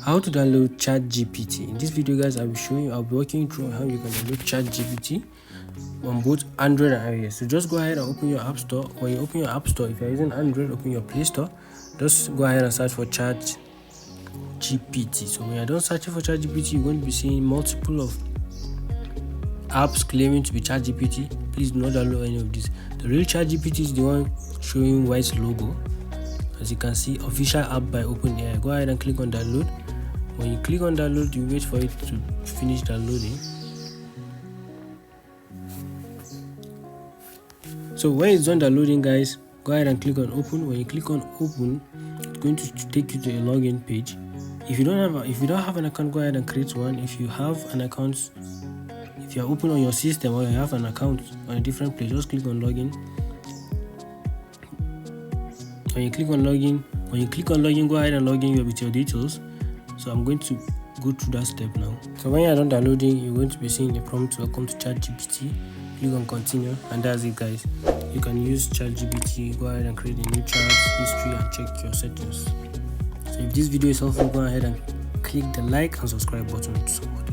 How to download ChatGPT. In this video, guys, I'll be walking through how you can download ChatGPT on both Android and iOS. So just go ahead and open your app store. When you open your app store, if you're using Android, open your Play Store. Just go ahead and search for ChatGPT. So when you're done searching for ChatGPT, you're going to be seeing multiple of apps claiming to be ChatGPT. Please do not download any of these. The real ChatGPT is the one showing white logo. As you can see, official app by OpenAI. Go ahead and click on download. When you click on download, you wait for it to finish downloading. So when it's done downloading, guys, go ahead and click on open. When you click on open, it's going to take you to a login page. If you don't have an account, go ahead and create one. If you have an account, if you are open on your system or you have an account on a different place, just click on login. When you click on login, go ahead and log in with your details. So I'm going to go through that step now. So when you're done downloading, you're going to be seeing the prompt welcome to ChatGPT. Click on continue, and that's it, guys. You can use ChatGPT. Go ahead and create a new chat history and check your settings. So if this video is helpful, go ahead and click the like and subscribe button to support.